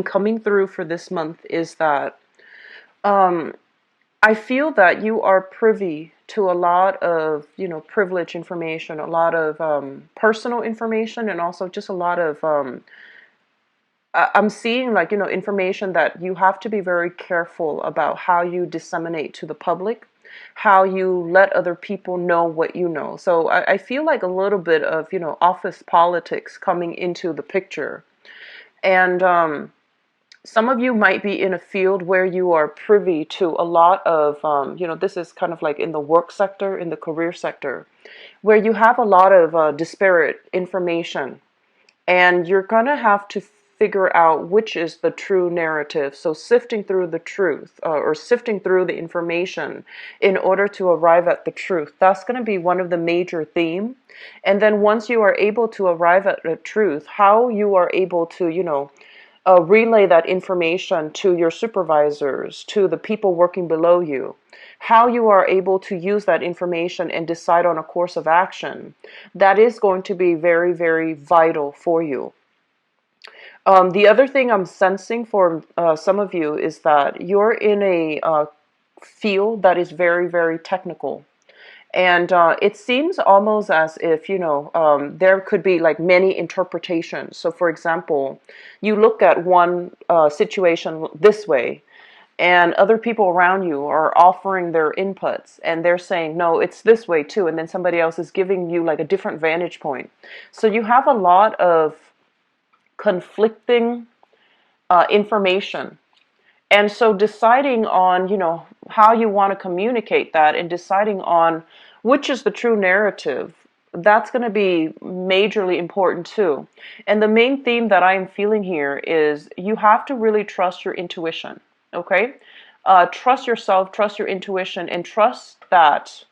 coming through for this month is that um, I feel that you are privy to a lot of, privileged information, a lot of personal information, and also just a lot of I'm seeing like, information that you have to be very careful about how you disseminate to the public, how you let other people know what you know. So I feel like a little bit of, office politics coming into the picture. And some of you might be in a field where you are privy to a lot of, this is kind of like in the work sector, in the career sector, where you have a lot of disparate information, and you're going to have to figure out which is the true narrative. So sifting through the truth, or sifting through the information in order to arrive at the truth. That's going to be one of the major themes. And then once you are able to arrive at the truth, how you are able to, relay that information to your supervisors, to the people working below you, how you are able to use that information and decide on a course of action, that is going to be very, very vital for you. The other thing I'm sensing for some of you is that you're in a field that is very, very technical. And it seems almost as if, there could be like many interpretations. So, for example, you look at one situation this way, and other people around you are offering their inputs, and they're saying, no, it's this way too. And then somebody else is giving you like a different vantage point. So, you have a lot of conflicting information. And so deciding on, how you want to communicate that and deciding on which is the true narrative, that's going to be majorly important too. And the main theme that I'm feeling here is you have to really trust your intuition, okay? Trust yourself, trust your intuition, and trust that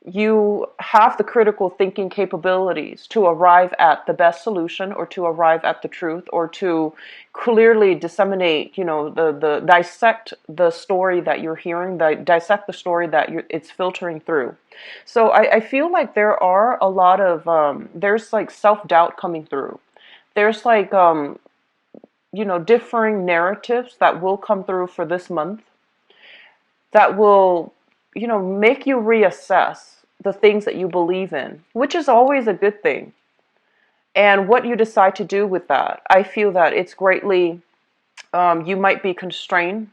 you have the critical thinking capabilities to arrive at the best solution, or to arrive at the truth, or to clearly disseminate, the dissect the story that you're hearing, dissect the story that it's filtering through. So I feel like there are a lot of, there's like self-doubt coming through. There's like, differing narratives that will come through for this month that will, make you reassess the things that you believe in, which is always a good thing. And what you decide to do with that, I feel that it's greatly, you might be constrained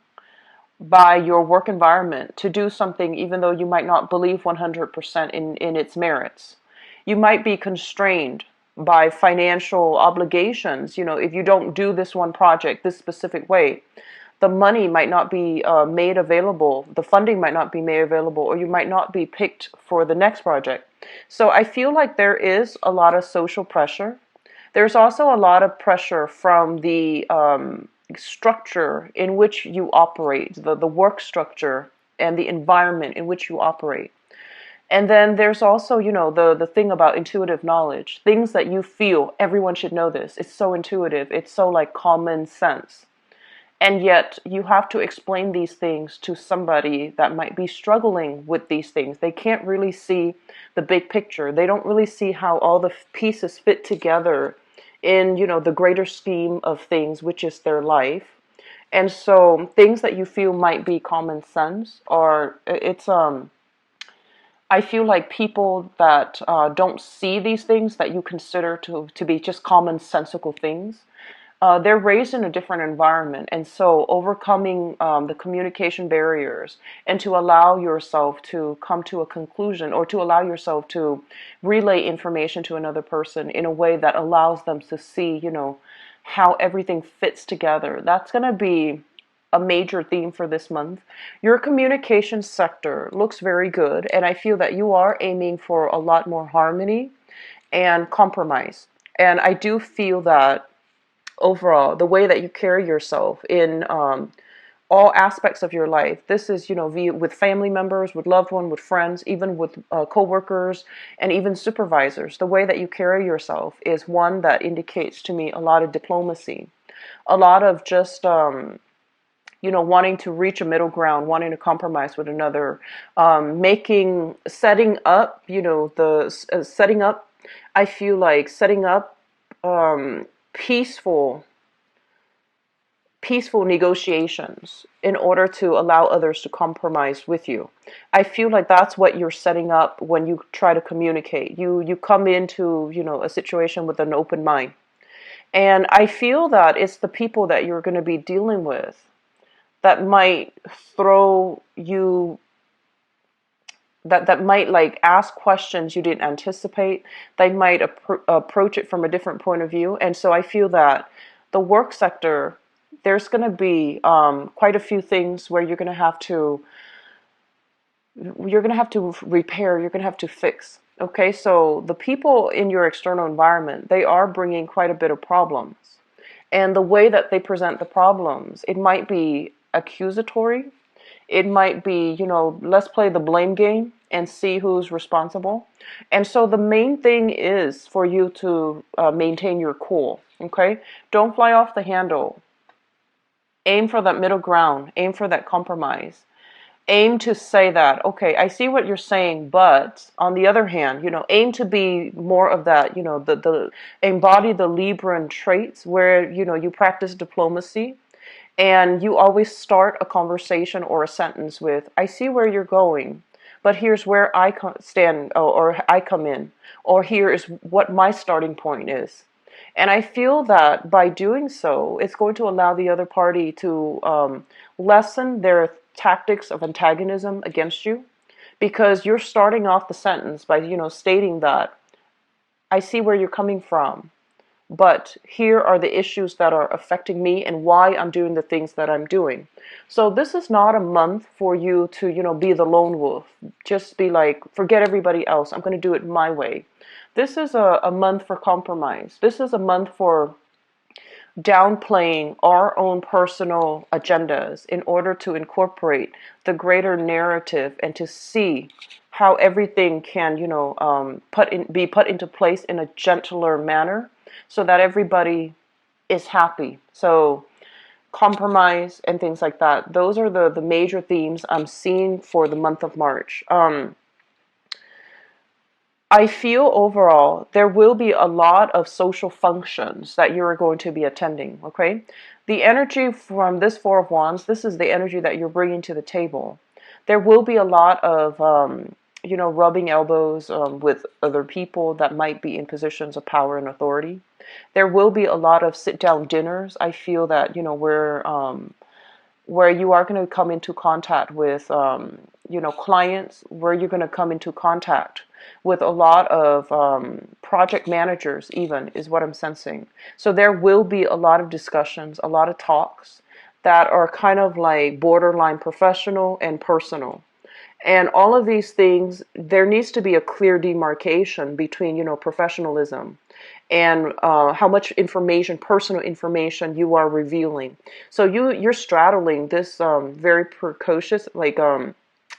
by your work environment to do something even though you might not believe 100% in its merits. You might be constrained by financial obligations. If you don't do this one project this specific way, the money might not be made available, the funding might not be made available, or you might not be picked for the next project. So I feel like there is a lot of social pressure. There's also a lot of pressure from the structure in which you operate, the work structure and the environment in which you operate. And then there's also, the thing about intuitive knowledge, things that you feel everyone should know this. It's so intuitive. It's so like common sense. And yet you have to explain these things to somebody that might be struggling with these things. They can't really see the big picture. They don't really see how all the pieces fit together in, the greater scheme of things, which is their life. And so things that you feel might be common sense, or I feel like people that don't see these things that you consider to be just commonsensical things, they're raised in a different environment. And so overcoming the communication barriers, and to allow yourself to come to a conclusion, or to allow yourself to relay information to another person in a way that allows them to see, how everything fits together. That's going to be a major theme for this month. Your communication sector looks very good, and I feel that you are aiming for a lot more harmony and compromise. And I do feel that overall, the way that you carry yourself in all aspects of your life. This is, with family members, with loved ones, with friends, even with co-workers, and even supervisors. The way that you carry yourself is one that indicates to me a lot of diplomacy, a lot of just, wanting to reach a middle ground, wanting to compromise with another, setting up, setting up, I feel like setting up peaceful peaceful negotiations in order to allow others to compromise with you. I feel like that's what you're setting up when you try to communicate. You come into, a situation with an open mind. And I feel that it's the people that you're going to be dealing with that might throw you, that might like ask questions you didn't anticipate. They might approach it from a different point of view. And so I feel that the work sector, there's going to be quite a few things where you're going to have to repair, you're going to have to fix. Okay, so the people in your external environment, they are bringing quite a bit of problems. And the way that they present the problems, it might be accusatory. It might be, let's play the blame game and see who's responsible. And so the main thing is for you to maintain your cool. Okay, don't fly off the handle. Aim for that middle ground. Aim for that compromise. Aim to say that, okay, I see what you're saying, but on the other hand, aim to be more of that, the embody the Libran traits where, you practice diplomacy and you always start a conversation or a sentence with, I see where you're going, but here's where I stand, or I come in, or here is what my starting point is. And I feel that by doing so, it's going to allow the other party to lessen their tactics of antagonism against you, because you're starting off the sentence by, stating that I see where you're coming from, but here are the issues that are affecting me and why I'm doing the things that I'm doing. So this is not a month for you to, be the lone wolf. Just be like, forget everybody else. I'm going to do it my way. This is a month for compromise. This is a month for downplaying our own personal agendas in order to incorporate the greater narrative and to see how everything can, be put into place in a gentler manner so that everybody is happy. So compromise and things like that. Those are the major themes I'm seeing for the month of March. I feel overall there will be a lot of social functions that you are going to be attending, okay? The energy from this Four of Wands, this is the energy that you're bringing to the table. There will be a lot of, rubbing elbows with other people that might be in positions of power and authority. There will be a lot of sit-down dinners. I feel that, where you are going to come into contact with, clients, where you're going to come into contact with a lot of project managers even, is what I'm sensing. So there will be a lot of discussions, a lot of talks that are kind of like borderline professional and personal. And all of these things, there needs to be a clear demarcation between, professionalism and how much information, personal information, you are revealing. So you're straddling this very precocious, like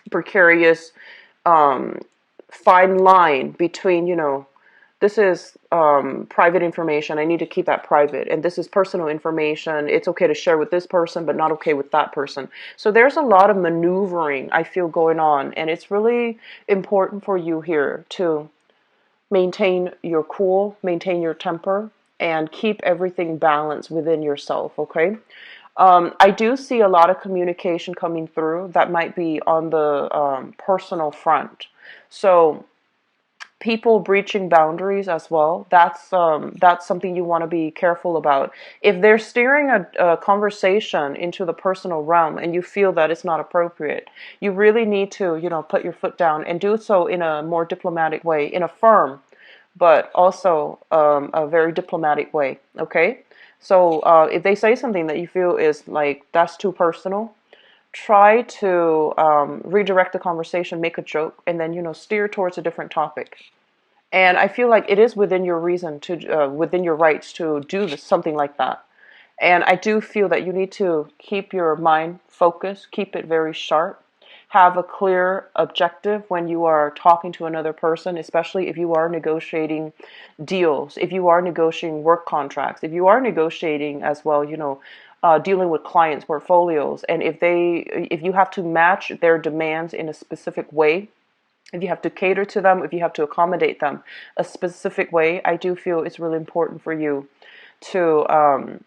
precarious, fine line between, this is private information. I need to keep that private. And this is personal information. It's okay to share with this person, but not okay with that person. So there's a lot of maneuvering, I feel, going on. And it's really important for you here to maintain your cool, maintain your temper, and keep everything balanced within yourself, okay? I do see a lot of communication coming through that might be on the personal front. So people breaching boundaries as well, that's something you want to be careful about. If they're steering a conversation into the personal realm and you feel that it's not appropriate, you really need to, put your foot down and do so in a more diplomatic way, in a firm, but also a very diplomatic way, okay? So if they say something that you feel is like, that's too personal, try to redirect the conversation, make a joke, and then, steer towards a different topic. And I feel like it is within your reason to, within your rights to do something like that. And I do feel that you need to keep your mind focused, keep it very sharp, have a clear objective when you are talking to another person, especially if you are negotiating deals, if you are negotiating work contracts, if you are negotiating as well, dealing with clients' portfolios, and if you have to match their demands in a specific way, if you have to cater to them, if you have to accommodate them a specific way, I do feel it's really important for you to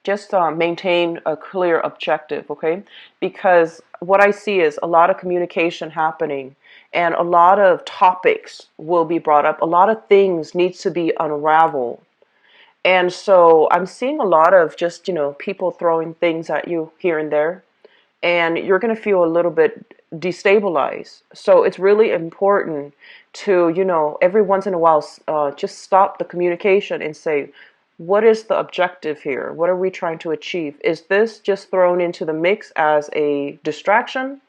just maintain a clear objective, okay? Because what I see is a lot of communication happening, and a lot of topics will be brought up. A lot of things needs to be unraveled. And so I'm seeing a lot of just, people throwing things at you here and there, and you're going to feel a little bit destabilized. So it's really important to, every once in a while, just stop the communication and say, what is the objective here? What are we trying to achieve? Is this just thrown into the mix as a distraction?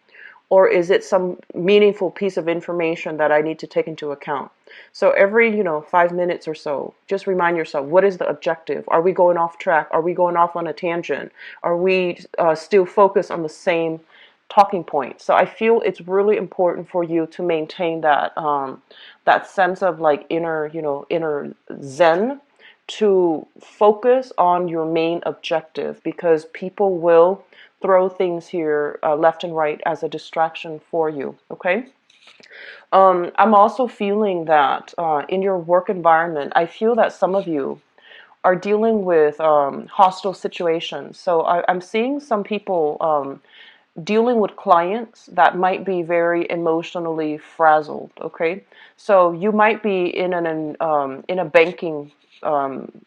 Or is it some meaningful piece of information that I need to take into account? So every, 5 minutes or so, just remind yourself, what is the objective? Are we going off track? Are we going off on a tangent? Are we still focused on the same talking point? So I feel it's really important for you to maintain that sense of like inner zen, to focus on your main objective, because people will throw things here left and right as a distraction for you, okay? I'm also feeling that in your work environment, I feel that some of you are dealing with hostile situations. So I'm seeing some people dealing with clients that might be very emotionally frazzled, okay? So you might be in a banking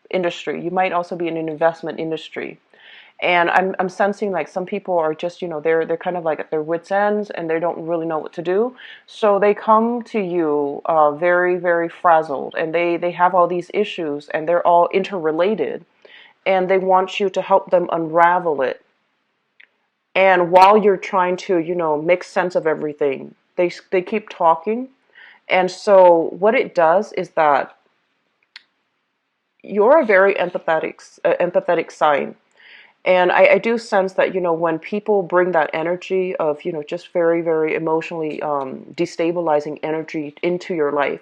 industry. You might also be in an investment industry. And I'm sensing like some people are just, they're kind of like at their wits' ends, and they don't really know what to do. So they come to you very, very frazzled, and they have all these issues, and they're all interrelated, and they want you to help them unravel it. And while you're trying to, make sense of everything, they keep talking. And so what it does is that you're a very empathetic sign. And I do sense that, when people bring that energy of, just very, very emotionally destabilizing energy into your life,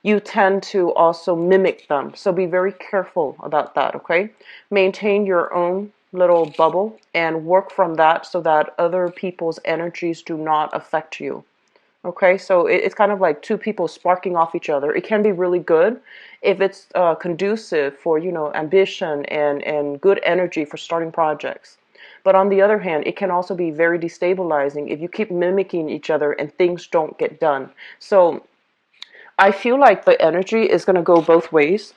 you tend to also mimic them. So be very careful about that, okay? Maintain your own little bubble and work from that so that other people's energies do not affect you. Okay, so it's kind of like two people sparking off each other. It can be really good if it's conducive for, ambition and good energy for starting projects. But on the other hand, it can also be very destabilizing if you keep mimicking each other and things don't get done. So I feel like the energy is going to go both ways,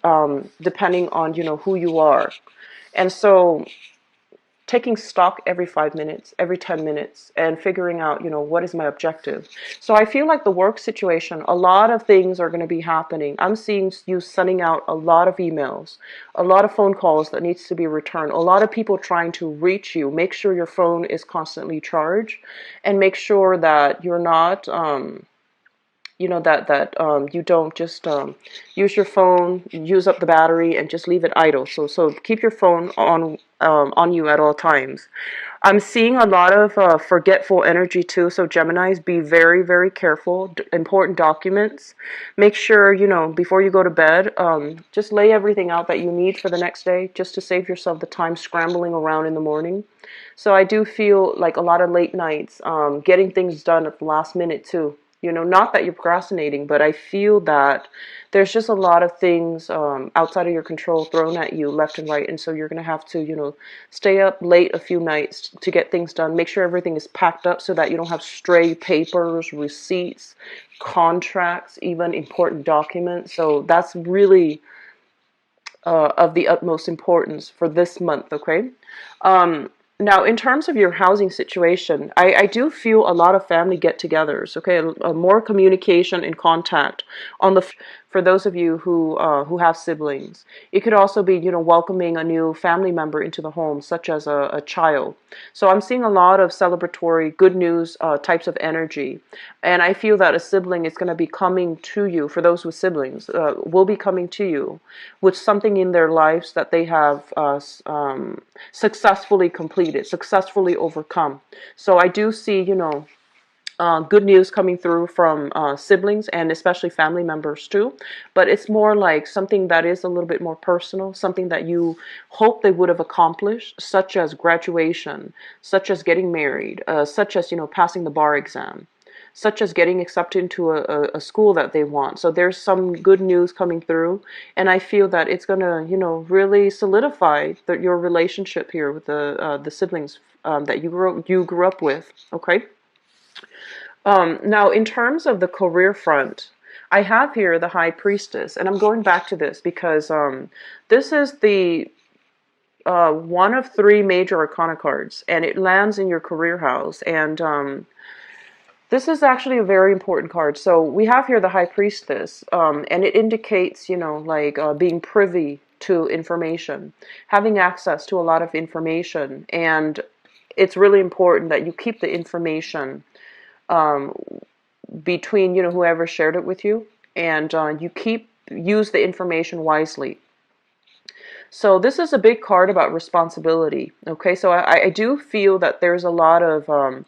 depending on, who you are. And so taking stock every 5 minutes, every 10 minutes, and figuring out, what is my objective. So I feel like the work situation, a lot of things are going to be happening. I'm seeing you sending out a lot of emails, a lot of phone calls that needs to be returned, a lot of people trying to reach you. Make sure your phone is constantly charged, and make sure that you're not, that you don't just use your phone, use up the battery, and just leave it idle. So keep your phone on you at all times. I'm seeing a lot of forgetful energy too. So Geminis, be very, very careful. Important documents. Make sure, before you go to bed, just lay everything out that you need for the next day, just to save yourself the time scrambling around in the morning. So I do feel like a lot of late nights, getting things done at the last minute too. Not that you're procrastinating, but I feel that there's just a lot of things outside of your control thrown at you left and right. And so you're going to have to, stay up late a few nights to get things done. Make sure everything is packed up so that you don't have stray papers, receipts, contracts, even important documents. So that's really of the utmost importance for this month, okay? Now, in terms of your housing situation, I do feel a lot of family get-togethers, okay? More communication and contact on the for those of you who have siblings. It could also be, welcoming a new family member into the home, such as a child. So I'm seeing a lot of celebratory, good news types of energy. And I feel that a sibling is going to be coming to you, for those with siblings, will be coming to you with something in their lives that they have successfully completed, successfully overcome. So I do see, good news coming through from siblings and especially family members too. But it's more like something that is a little bit more personal, something that you hope they would have accomplished, such as graduation, such as getting married, such as, passing the bar exam. such as getting accepted into a school that they want. So there's some good news coming through, and I feel that it's gonna, really solidify your relationship here with the siblings that you grew up with. Okay. Now, in terms of the career front, I have here the High Priestess, and I'm going back to this because this is the one of three major arcana cards, and it lands in your career house. And this is actually a very important card. So we have here the High Priestess, and it indicates, like being privy to information, having access to a lot of information, and it's really important that you keep the information um, between whoever shared it with you, and use the information wisely. So this is a big card about responsibility. Okay, so I do feel that there's a lot of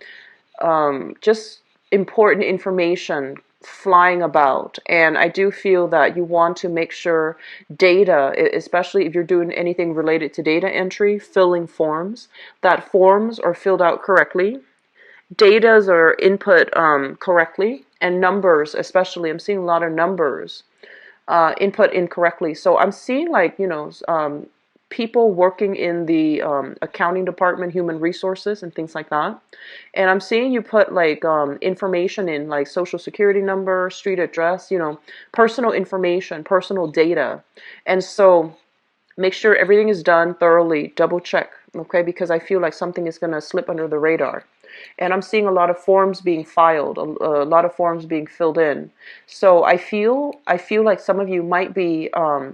just important information flying about, and I do feel that you want to make sure data, especially if you're doing anything related to data entry, filling forms, that forms are filled out correctly, datas are input correctly, and numbers especially. I'm seeing a lot of numbers input incorrectly. So I'm seeing like, people working in the accounting department, human resources, and things like that. And I'm seeing you put like information in like social security number, street address, personal information, personal data. And so make sure everything is done thoroughly, double check, okay? Because I feel like something is going to slip under the radar. And I'm seeing a lot of forms being filed, a lot of forms being filled in. So I feel like some of you might be at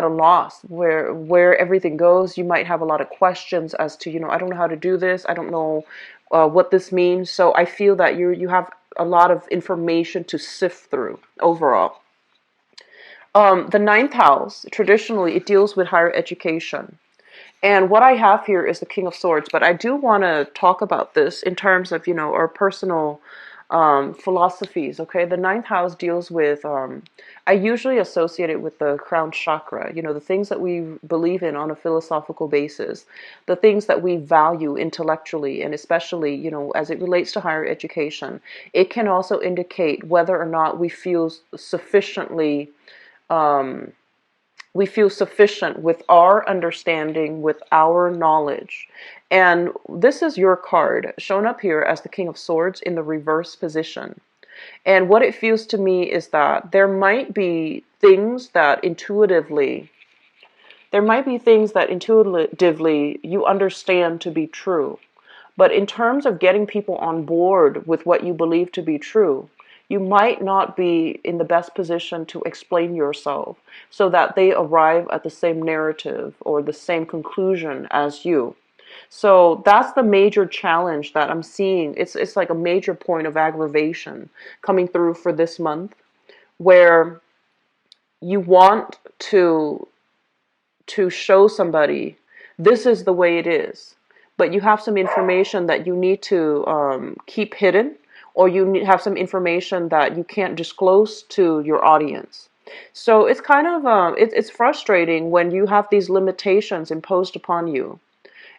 a loss where everything goes. You might have a lot of questions as to, I don't know how to do this. I don't know what this means. So I feel that you have a lot of information to sift through overall. The ninth house, traditionally, it deals with higher education. And what I have here is the King of Swords, but I do want to talk about this in terms of, our personal philosophies, okay? The ninth house deals with, I usually associate it with the crown chakra, the things that we believe in on a philosophical basis, the things that we value intellectually, and especially, as it relates to higher education. It can also indicate whether or not um, we feel sufficient with our understanding, with our knowledge. And this is your card shown up here as the King of Swords in the reverse position. And what it feels to me is that there might be things that intuitively you understand to be true. But in terms of getting people on board with what you believe to be true, you might not be in the best position to explain yourself so that they arrive at the same narrative or the same conclusion as you. So that's the major challenge that I'm seeing. It's like a major point of aggravation coming through for this month, where you want to show somebody this is the way it is, but you have some information that you need to keep hidden, or have some information that you can't disclose to your audience. So it's kind of it's frustrating when you have these limitations imposed upon you.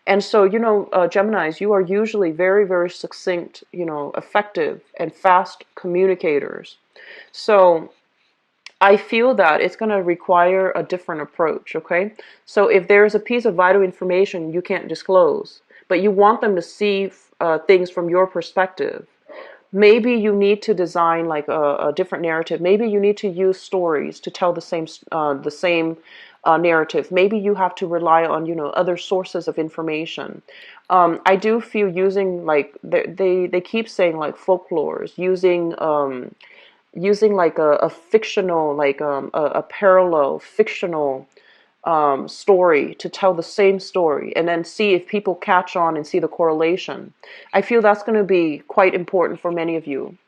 And so, Geminis, you are usually very, very succinct, effective and fast communicators. So I feel that it's going to require a different approach, okay? So if there's a piece of vital information you can't disclose, but you want them to see things from your perspective, maybe you need to design like a different narrative. Maybe you need to use stories to tell the same narrative. Maybe you have to rely on other sources of information. I do feel using like they keep saying like folklores, using like a fictional, like a parallel fictional story to tell the same story, and then see if people catch on and see the correlation. I feel that's going to be quite important for many of you.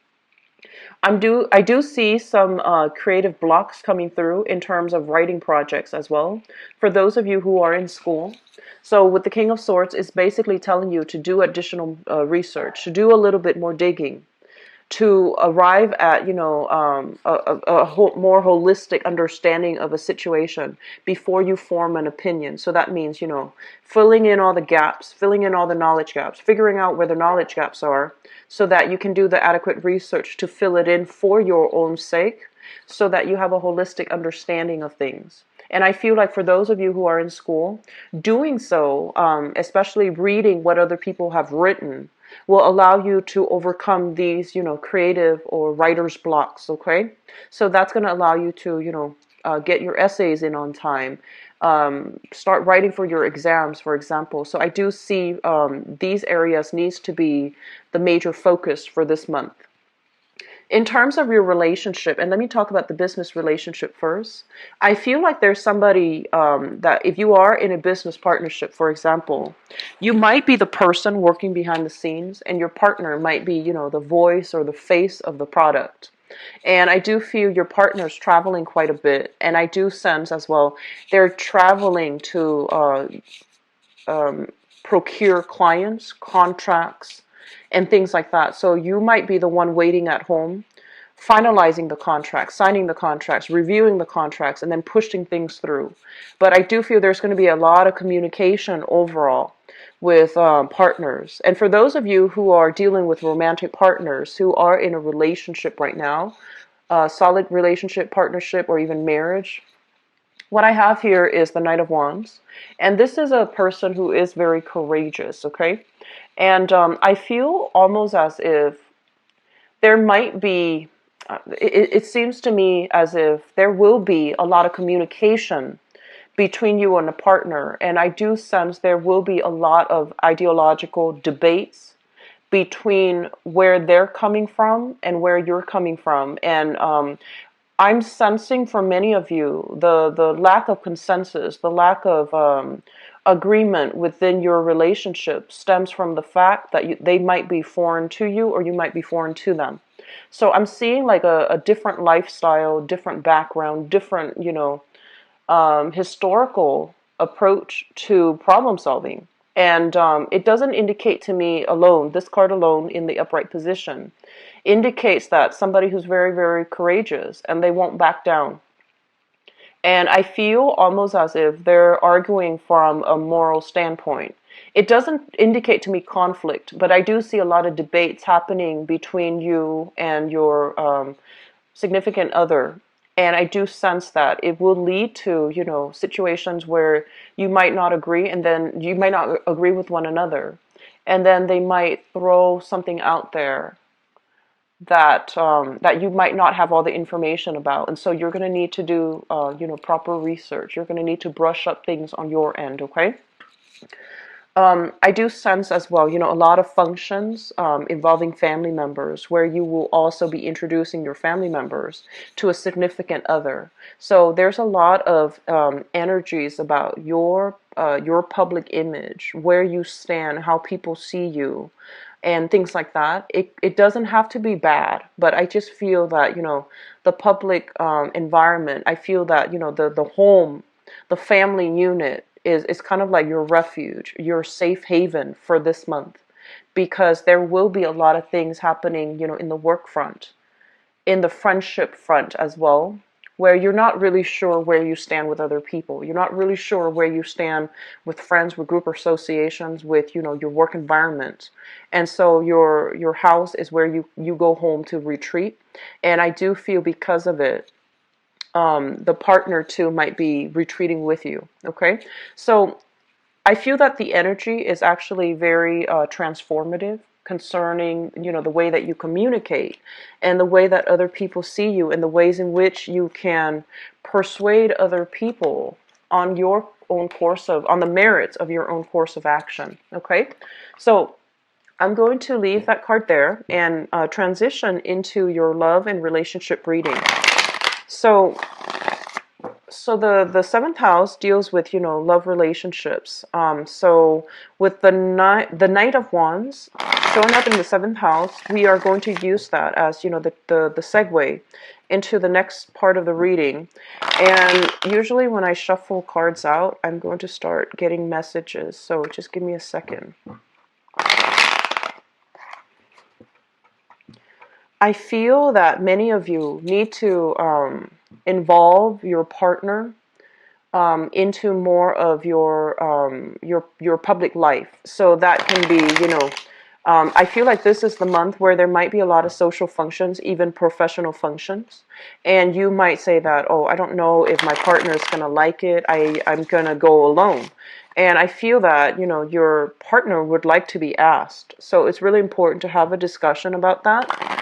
I do see some creative blocks coming through in terms of writing projects as well, for those of you who are in school. So with the King of Swords, it's basically telling you to do additional research, to do a little bit more digging, to arrive at, more holistic understanding of a situation before you form an opinion. So that means, filling in all the gaps, filling in all the knowledge gaps, figuring out where the knowledge gaps are so that you can do the adequate research to fill it in for your own sake so that you have a holistic understanding of things. And I feel like for those of you who are in school, doing so, especially reading what other people have written, will allow you to overcome these, creative or writer's blocks, okay? So that's going to allow you to, get your essays in on time, start writing for your exams, for example. So I do see these areas needs to be the major focus for this month. In terms of your relationship, and let me talk about the business relationship first. I feel like there's somebody that if you are in a business partnership, for example, you might be the person working behind the scenes and your partner might be, the voice or the face of the product. And I do feel your partner's traveling quite a bit. And I do sense as well, they're traveling to procure clients, contracts, and things like that. So you might be the one waiting at home, finalizing the contracts, signing the contracts, reviewing the contracts, and then pushing things through. But I do feel there's going to be a lot of communication overall with partners. And for those of you who are dealing with romantic partners who are in a relationship right now, solid relationship, partnership, or even marriage, what I have here is the Knight of Wands. And this is a person who is very courageous, okay? And I feel almost as if there might be, it seems to me as if there will be a lot of communication between you and a partner. And I do sense there will be a lot of ideological debates between where they're coming from and where you're coming from. And I'm sensing for many of you the lack of consensus, the lack of agreement within your relationship stems from the fact that they might be foreign to you or you might be foreign to them. So I'm seeing like a different lifestyle, different background, different, historical approach to problem solving. And it doesn't indicate to me alone, this card alone in the upright position, indicates that somebody who's very, very courageous and they won't back down. And I feel almost as if they're arguing from a moral standpoint. It doesn't indicate to me conflict, but I do see a lot of debates happening between you and your significant other. And I do sense that it will lead to, situations where you might not agree and then you might not agree with one another. And then they might throw something out there that that you might not have all the information about, and so you're going to need to do proper research. You're going to need to brush up things on your end, okay? I do sense as well, a lot of functions involving family members where you will also be introducing your family members to a significant other. So there's a lot of energies about your public image, where you stand, how people see you, and things like that. It doesn't have to be bad, but I just feel that, the public environment, I feel that, the home, the family unit is kind of like your refuge, your safe haven for this month, because there will be a lot of things happening, in the work front, in the friendship front as well, where you're not really sure where you stand with other people. You're not really sure where you stand with friends, with group associations, with, your work environment. And so your house is where you go home to retreat. And I do feel because of it, the partner too might be retreating with you. Okay. So I feel that the energy is actually very transformative concerning, the way that you communicate and the way that other people see you and the ways in which you can persuade other people on your own on the merits of your own course of action. Okay. So I'm going to leave that card there and transition into your love and relationship reading. So the seventh house deals with, love relationships. So with the Knight of Wands showing up in the seventh house, we are going to use that as, the segue into the next part of the reading. And usually when I shuffle cards out, I'm going to start getting messages. So just give me a second. I feel that many of you need to involve your partner into more of your public life. So that can be, I feel like this is the month where there might be a lot of social functions, even professional functions, and you might say that, oh, I don't know if my partner is gonna like it. I'm gonna go alone. And I feel that, your partner would like to be asked. So it's really important to have a discussion about that.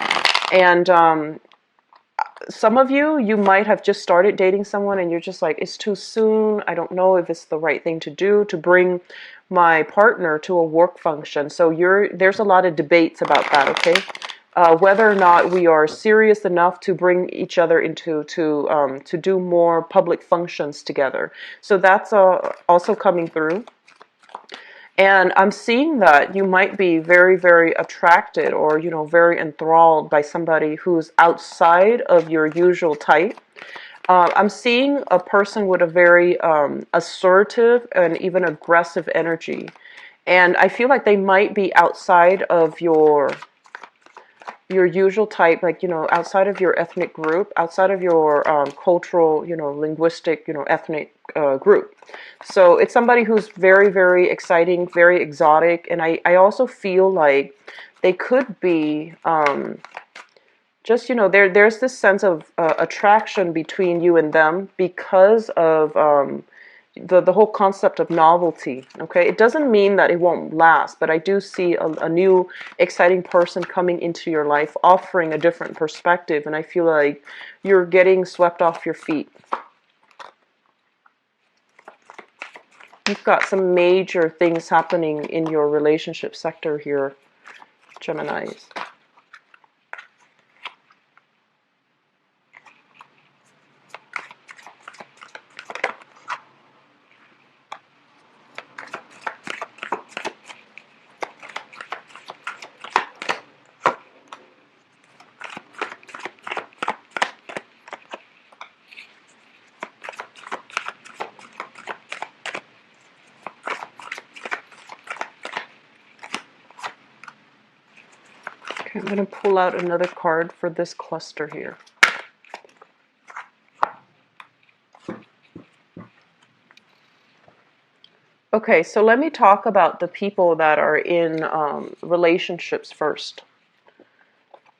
And some of you might have just started dating someone and you're just like, it's too soon. I don't know if it's the right thing to do to bring my partner to a work function. So there's a lot of debates about that, okay? Whether or not we are serious enough to bring each other into to do more public functions together. So that's also coming through. And I'm seeing that you might be very, very attracted or, very enthralled by somebody who's outside of your usual type. I'm seeing a person with a very assertive and even aggressive energy. And I feel like they might be outside of your usual type, like, outside of your ethnic group, outside of your cultural, linguistic, ethnic group. So it's somebody who's very, very exciting, very exotic. And I also feel like they could be just, there's this sense of attraction between you and them because of the whole concept of novelty. Okay, it doesn't mean that it won't last, but I do see a new exciting person coming into your life offering a different perspective, and I feel like you're getting swept off your feet. You've got some major things happening in your relationship sector here, Geminis. Okay, I'm going to pull out another card for this cluster here. Okay, so let me talk about the people that are in relationships first.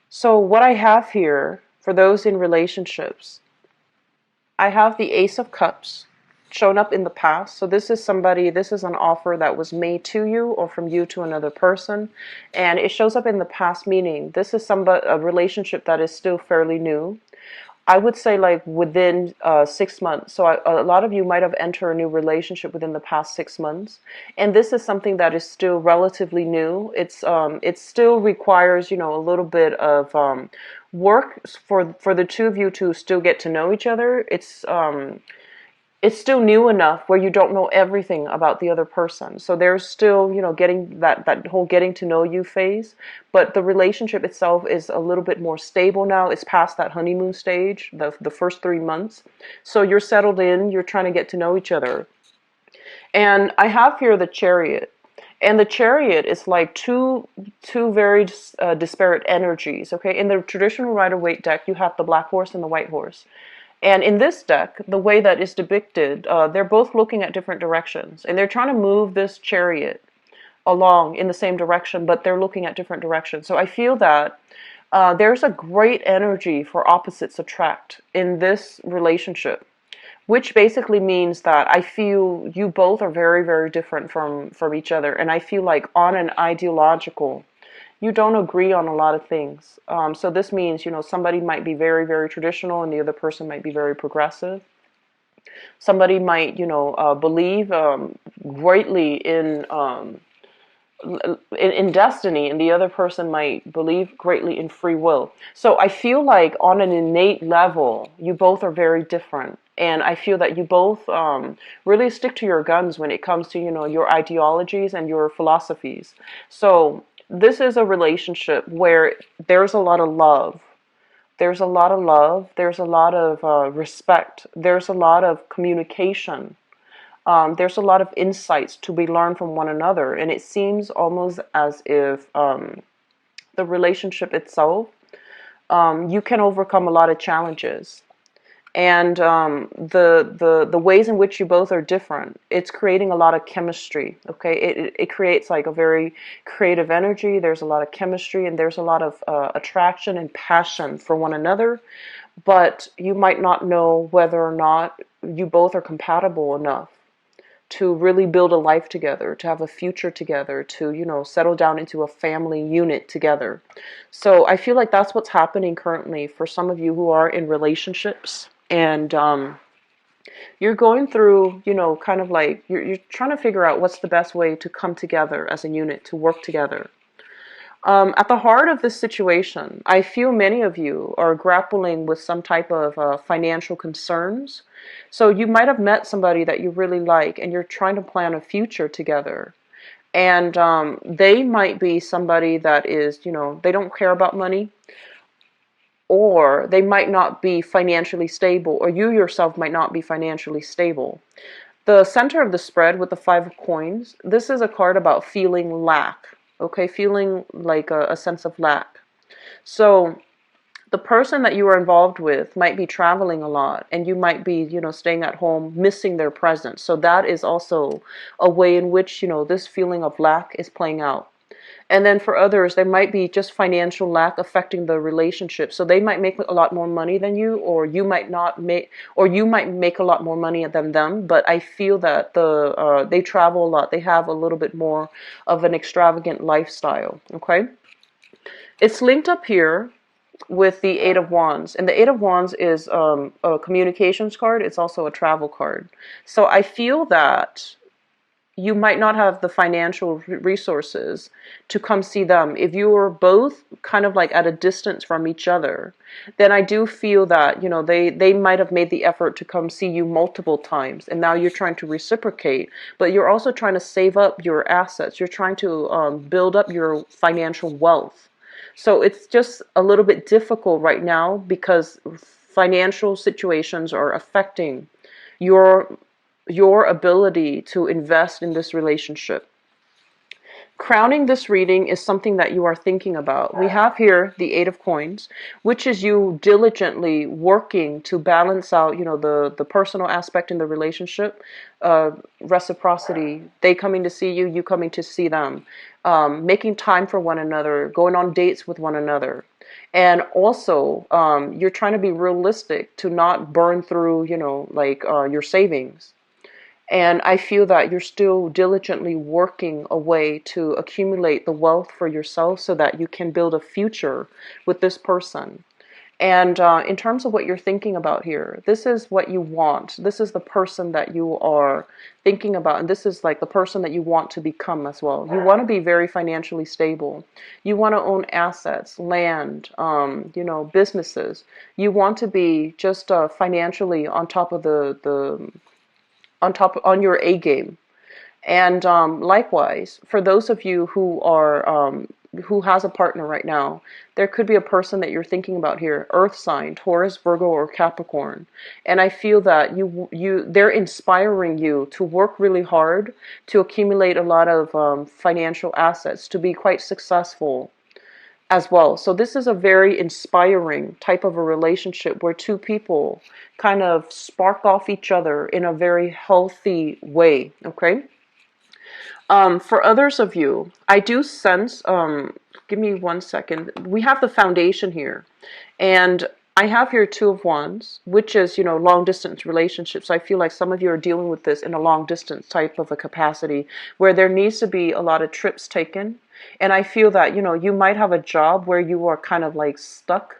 So what I have here for those in relationships, I have the Ace of Cups shown up in the past. So this is an offer that was made to you or from you to another person. And it shows up in the past, meaning this is a relationship that is still fairly new. I would say like within 6 months. So a lot of you might have entered a new relationship within the past 6 months, and this is something that is still relatively new. It still requires a little bit of work for the two of you to still get to know each other. It's still new enough where you don't know everything about the other person. So there's still, getting that whole getting to know you phase. But the relationship itself is a little bit more stable now. It's past that honeymoon stage, the first 3 months. So you're settled in, you're trying to get to know each other. And I have here the Chariot. And the Chariot is like two very disparate energies. Okay, in the traditional Rider-Waite deck, you have the black horse and the white horse. And in this deck, the way that is depicted, they're both looking at different directions. And they're trying to move this chariot along in the same direction, but they're looking at different directions. So I feel that there's a great energy for opposites attract in this relationship, which basically means that I feel you both are very, very different from each other. And I feel like on an ideological, you don't agree on a lot of things. So this means, somebody might be very, very traditional and the other person might be very progressive. Somebody might, believe greatly in destiny, and the other person might believe greatly in free will. So I feel like on an innate level, you both are very different. And I feel that you both really stick to your guns when it comes to, your ideologies and your philosophies. So this is a relationship where there's a lot of love. There's a lot of love. There's a lot of respect. There's a lot of communication. There's a lot of insights to be learned from one another. And it seems almost as if the relationship itself You can overcome a lot of challenges. And the ways in which you both are different, it's creating a lot of chemistry. Okay, it creates like a very creative energy. There's a lot of chemistry, and there's a lot of attraction and passion for one another. But you might not know whether or not you both are compatible enough to really build a life together, to have a future together, to, settle down into a family unit together. So I feel like that's what's happening currently for some of you who are in relationships. And you're going through, kind of like you're trying to figure out what's the best way to come together as a unit, to work together. At the heart of this situation, I feel many of you are grappling with some type of financial concerns. So you might have met somebody that you really like, and you're trying to plan a future together. And they might be somebody that is, they don't care about money, or they might not be financially stable, or you yourself might not be financially stable. The center of the spread with the Five of Coins, this is a card about feeling lack, okay? Feeling like a sense of lack. So the person that you are involved with might be traveling a lot, and you might be, staying at home, missing their presence. So that is also a way in which, this feeling of lack is playing out. And then for others, there might be just financial lack affecting the relationship. So they might make a lot more money than you, or you might not make, or you might make a lot more money than them. But I feel that they travel a lot. They have a little bit more of an extravagant lifestyle. Okay, it's linked up here with the Eight of Wands, and the Eight of Wands is a communications card. It's also a travel card. So I feel that you might not have the financial resources to come see them. If you are both kind of like at a distance from each other, then I do feel that, they might have made the effort to come see you multiple times, and now you're trying to reciprocate, but you're also trying to save up your assets. You're trying to build up your financial wealth. So it's just a little bit difficult right now because financial situations are affecting your ability to invest in this relationship. Crowning this reading is something that you are thinking about. We have here the Eight of Coins, which is you diligently working to balance out, the personal aspect in the relationship, reciprocity, they coming to see you, you coming to see them, making time for one another, going on dates with one another. And also, you're trying to be realistic to not burn through, your savings. And I feel that you're still diligently working a way to accumulate the wealth for yourself so that you can build a future with this person. And in terms of what you're thinking about here, this is what you want. This is the person that you are thinking about. And this is like the person that you want to become as well. You want to be very financially stable. You want to own assets, land, businesses. You want to be just financially on top of on your A game. And likewise, for those of you who are who has a partner right now, there could be a person that you're thinking about here, Earth sign, Taurus, Virgo, or Capricorn. And I feel that they're inspiring you to work really hard to accumulate a lot of financial assets, to be quite successful as well. So this is a very inspiring type of a relationship where two people kind of spark off each other in a very healthy way. Okay. For others of you, I do sense, give me 1 second. We have the foundation here, and I have here Two of Wands, which is, long distance relationships. So I feel like some of you are dealing with this in a long distance type of a capacity where there needs to be a lot of trips taken. And I feel that, you might have a job where you are kind of like stuck.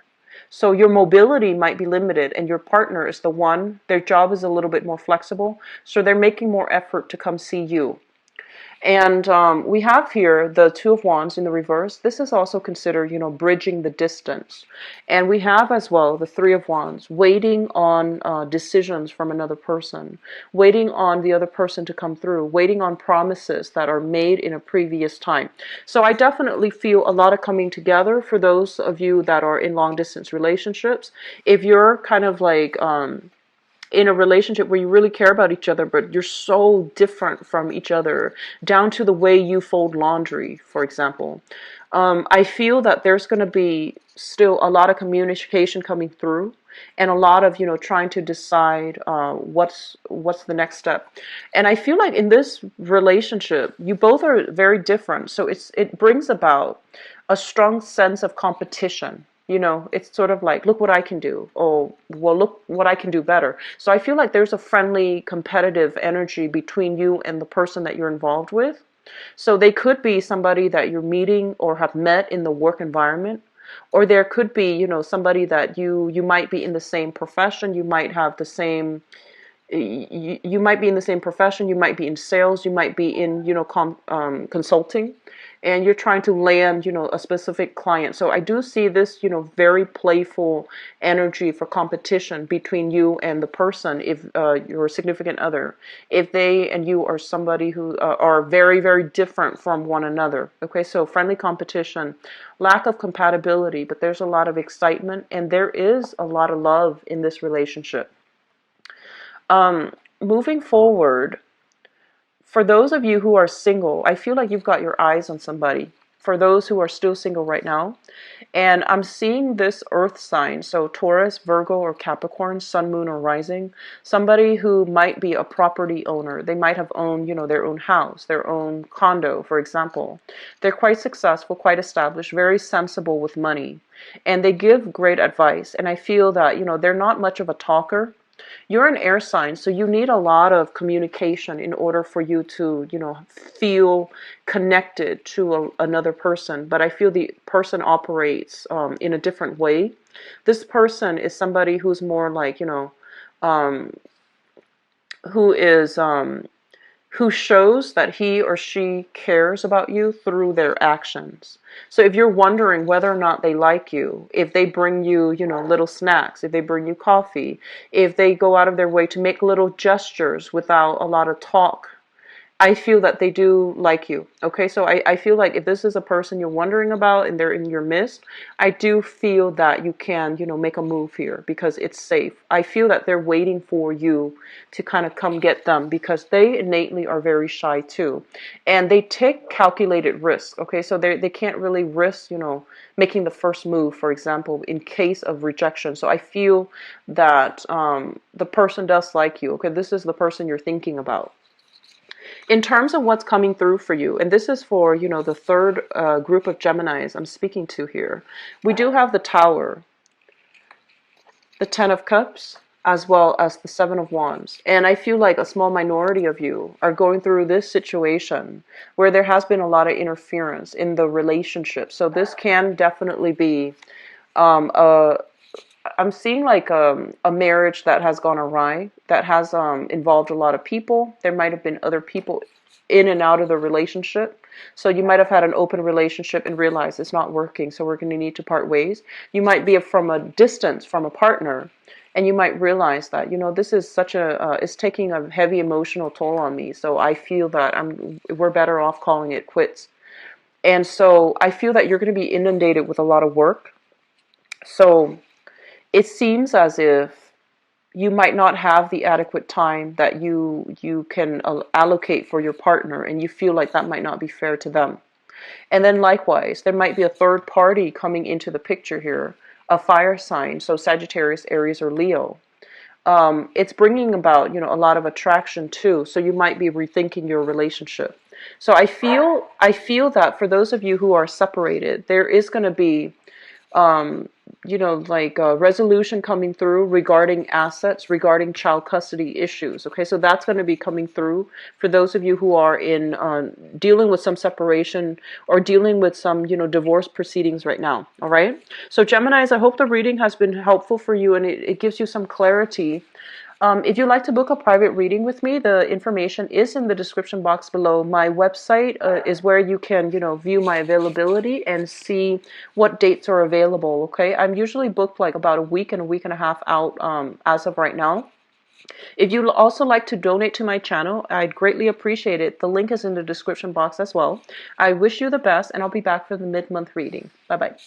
So your mobility might be limited, and your partner is the one, their job is a little bit more flexible. So they're making more effort to come see you. And we have here the Two of Wands in the reverse. This is also considered, bridging the distance. And we have as well the Three of Wands, waiting on decisions from another person, waiting on the other person to come through, waiting on promises that are made in a previous time. So I definitely feel a lot of coming together for those of you that are in long distance relationships. If you're kind of like in a relationship where you really care about each other, but you're so different from each other, down to the way you fold laundry, for example. I feel that there's going to be still a lot of communication coming through, and a lot of trying to decide what's the next step. And I feel like in this relationship, you both are very different, so it brings about a strong sense of competition. It's sort of like, look what I can do. Oh, well, look what I can do better. So I feel like there's a friendly, competitive energy between you and the person that you're involved with. So they could be somebody that you're meeting or have met in the work environment, or there could be, somebody that you might be in the same profession, you might have the same you might be in the same profession, you might be in sales, you might be in, consulting, and you're trying to land, a specific client. So I do see this, very playful energy for competition between you and the person, if your significant other, if they and you are somebody who are very, very different from one another. Okay, so friendly competition, lack of compatibility, but there's a lot of excitement, and there is a lot of love in this relationship. Moving forward, for those of you who are single, I feel like you've got your eyes on somebody. For those who are still single right now, and I'm seeing this earth sign, so Taurus, Virgo, or Capricorn, sun, moon, or rising, somebody who might be a property owner. They might have owned, their own house, their own condo, for example. They're quite successful, quite established, very sensible with money, and they give great advice. And I feel that, they're not much of a talker. You're an air sign, so you need a lot of communication in order for you to, feel connected to another person. But I feel the person operates in a different way. This person is somebody who's more like, um, who is who shows that he or she cares about you through their actions. So if you're wondering whether or not they like you, if they bring you, little snacks, if they bring you coffee, if they go out of their way to make little gestures without a lot of talk, I feel that they do like you. Okay, so I feel like if this is a person you're wondering about and they're in your midst, I do feel that you can, make a move here because it's safe. I feel that they're waiting for you to kind of come get them because they innately are very shy too. And they take calculated risks. Okay, so they can't really risk, making the first move, for example, in case of rejection. So I feel that the person does like you. Okay, this is the person you're thinking about. In terms of what's coming through for you, and this is for, the third group of Geminis I'm speaking to here, we do have the Tower, the Ten of Cups, as well as the Seven of Wands. And I feel like a small minority of you are going through this situation where there has been a lot of interference in the relationship. So this can definitely be I'm seeing like a marriage that has gone awry, that has involved a lot of people. There might have been other people in and out of the relationship. So you might have had an open relationship and realized it's not working, so we're going to need to part ways. You might be from a distance from a partner, and you might realize that, this is it's taking a heavy emotional toll on me. So I feel that we're better off calling it quits. And so I feel that you're going to be inundated with a lot of work. So it seems as if you might not have the adequate time that you can allocate for your partner, and you feel like that might not be fair to them. And then likewise, there might be a third party coming into the picture here, a fire sign, so Sagittarius, Aries, or Leo. It's bringing about, a lot of attraction too, so you might be rethinking your relationship. So I feel that for those of you who are separated, there is going to be like a resolution coming through regarding assets, regarding child custody issues. Okay, so that's going to be coming through for those of you who are in dealing with some separation or dealing with some, divorce proceedings right now. All right. So Geminis, I hope the reading has been helpful for you and it gives you some clarity. If you'd like to book a private reading with me, the information is in the description box below. My website is where you can, view my availability and see what dates are available, okay? I'm usually booked like about a week and a half out as of right now. If you'd also like to donate to my channel, I'd greatly appreciate it. The link is in the description box as well. I wish you the best, and I'll be back for the mid-month reading. Bye-bye.